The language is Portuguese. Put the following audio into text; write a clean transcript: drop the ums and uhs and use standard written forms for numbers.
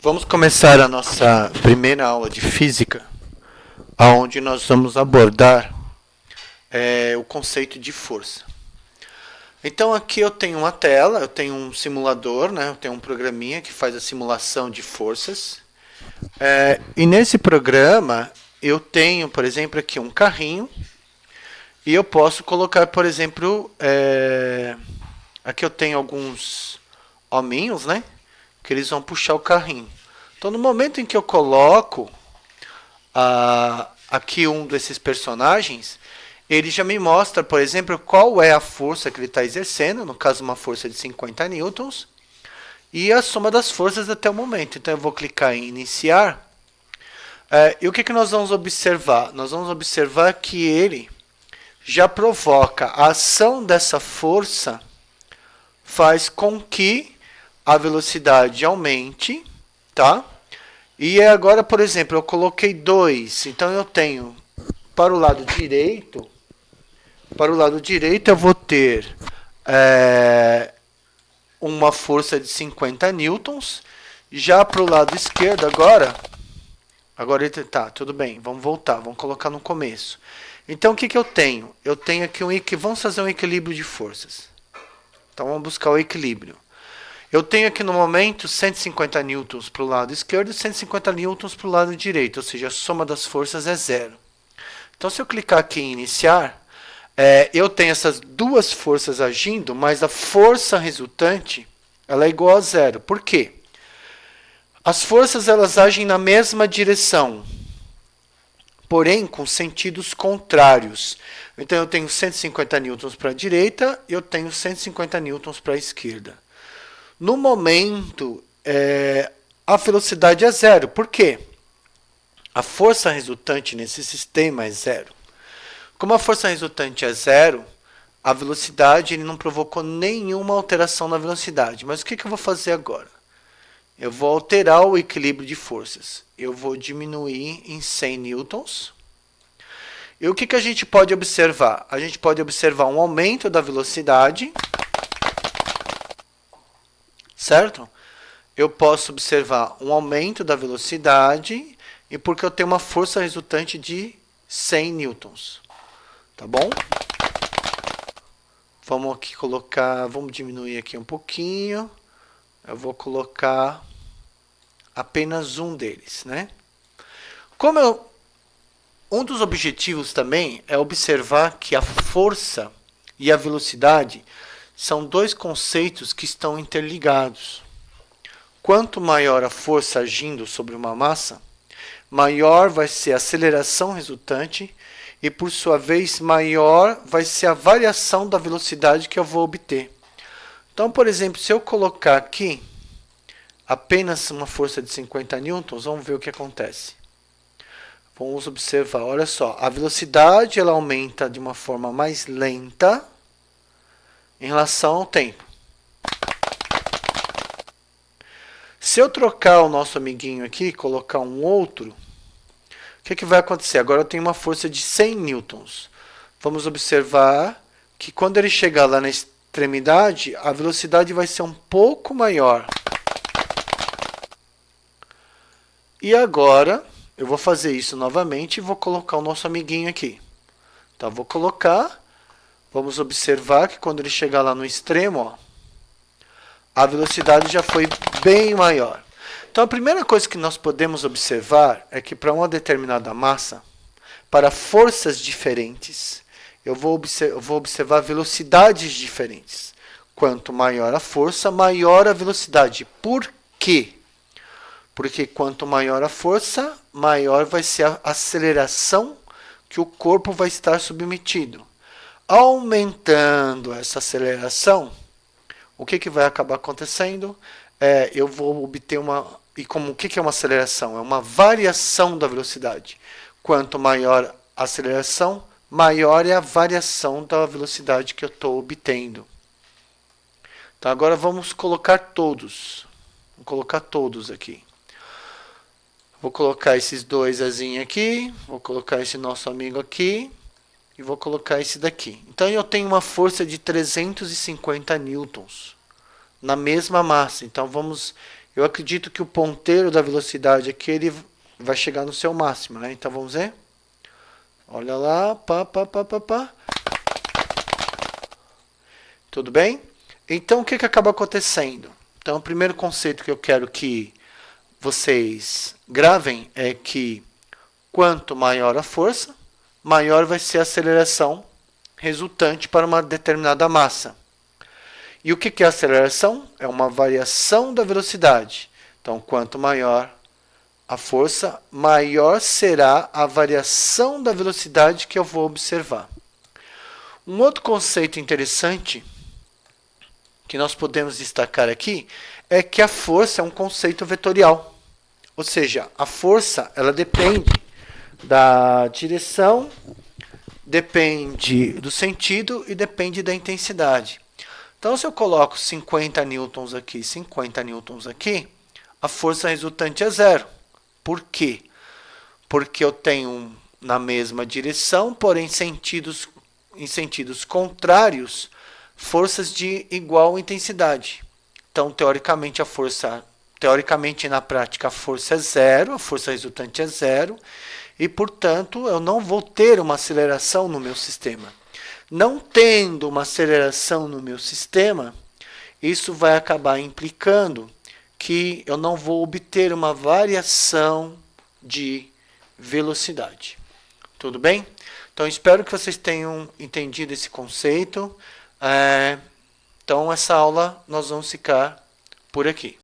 Vamos começar a nossa primeira aula de física, onde nós vamos abordar o conceito de força. Então aqui eu tenho uma tela, eu tenho um simulador, né? Eu tenho um programinha que faz a simulação de forças. E nesse programa eu tenho, por exemplo, aqui um carrinho e eu posso colocar, por exemplo, aqui eu tenho alguns hominhos, né? Que eles vão puxar o carrinho. Então, no momento em que eu coloco aqui um desses personagens, ele já me mostra, por exemplo, qual é a força que ele está exercendo, no caso uma força de 50 newtons, e a soma das forças até o momento. Então, eu vou clicar em iniciar. E o que nós vamos observar? Nós vamos observar que ele já provoca a ação dessa força, faz com que a velocidade aumente, tá? E agora, por exemplo, eu coloquei 2, então eu tenho para o lado direito, eu vou ter uma força de 50 newtons, já para o lado esquerdo agora tá, tudo bem, vamos voltar, vamos colocar no começo. Então o que eu tenho? Eu tenho aqui vamos fazer um equilíbrio de forças. Então vamos buscar o equilíbrio. Eu tenho aqui no momento 150 newtons para o lado esquerdo e 150 newtons para o lado direito, ou seja, a soma das forças é zero. Então, se eu clicar aqui em iniciar, eu tenho essas duas forças agindo, mas a força resultante ela é igual a zero. Por quê? As forças elas agem na mesma direção, porém com sentidos contrários. Então, eu tenho 150 newtons para a direita e eu tenho 150 newtons para a esquerda. No momento, a velocidade é zero. Por quê? A força resultante nesse sistema é zero. Como a força resultante é zero, a velocidade ele não provocou nenhuma alteração na velocidade. Mas o que eu vou fazer agora? Eu vou alterar o equilíbrio de forças. Eu vou diminuir em 100 newtons. E o que a gente pode observar? A gente pode observar um aumento da velocidade, certo? Eu posso observar um aumento da velocidade e porque eu tenho uma força resultante de 100 newtons. Tá bom? Vamos aqui colocar, vamos diminuir aqui um pouquinho. Eu vou colocar apenas um deles, né? Um dos objetivos também é observar que a força e a velocidade são dois conceitos que estão interligados. Quanto maior a força agindo sobre uma massa, maior vai ser a aceleração resultante e, por sua vez, maior vai ser a variação da velocidade que eu vou obter. Então, por exemplo, se eu colocar aqui apenas uma força de 50 newtons, vamos ver o que acontece. Vamos observar, olha só, a velocidade ela aumenta de uma forma mais lenta em relação ao tempo. Se eu trocar o nosso amiguinho aqui e colocar um outro, o que vai acontecer? Agora eu tenho uma força de 100 newtons. Vamos observar que quando ele chegar lá na extremidade, a velocidade vai ser um pouco maior. E agora eu vou fazer isso novamente e vou colocar o nosso amiguinho aqui. Então, vou colocar, vamos observar que quando ele chegar lá no extremo, ó, a velocidade já foi bem maior. Então, a primeira coisa que nós podemos observar é que para uma determinada massa, para forças diferentes, eu vou observar velocidades diferentes. Quanto maior a força, maior a velocidade. Por quê? Porque quanto maior a força, maior vai ser a aceleração que o corpo vai estar submetido. Aumentando essa aceleração, o que vai acabar acontecendo? Eu vou obter uma... E como o que é uma aceleração? É uma variação da velocidade. Quanto maior a aceleração, maior é a variação da velocidade que eu estou obtendo. Então, agora vamos colocar todos. Vou colocar todos aqui. Vou colocar esses dois azinhos aqui, vou colocar esse nosso amigo aqui e vou colocar esse daqui. Então, eu tenho uma força de 350 newtons na mesma massa. Então, eu acredito que o ponteiro da velocidade aqui ele vai chegar no seu máximo, né? Então vamos ver. Olha lá, pá. Tudo bem? Então o que acaba acontecendo? Então o primeiro conceito que eu quero que vocês gravem é que quanto maior a força, maior vai ser a aceleração resultante para uma determinada massa. E o que é a aceleração? É uma variação da velocidade. Então, quanto maior a força, maior será a variação da velocidade que eu vou observar. Um outro conceito interessante que nós podemos destacar aqui é que a força é um conceito vetorial. Ou seja, a força ela depende da direção, depende do sentido e depende da intensidade. Então, se eu coloco 50 newtons aqui, 50 newtons aqui, a força resultante é zero. Por quê? Porque eu tenho na mesma direção, porém em sentidos contrários, forças de igual intensidade. Então, teoricamente, na prática, a força é zero, a força resultante é zero, e, portanto, eu não vou ter uma aceleração no meu sistema. Não tendo uma aceleração no meu sistema, isso vai acabar implicando que eu não vou obter uma variação de velocidade. Tudo bem? Então, espero que vocês tenham entendido esse conceito. Então, essa aula nós vamos ficar por aqui.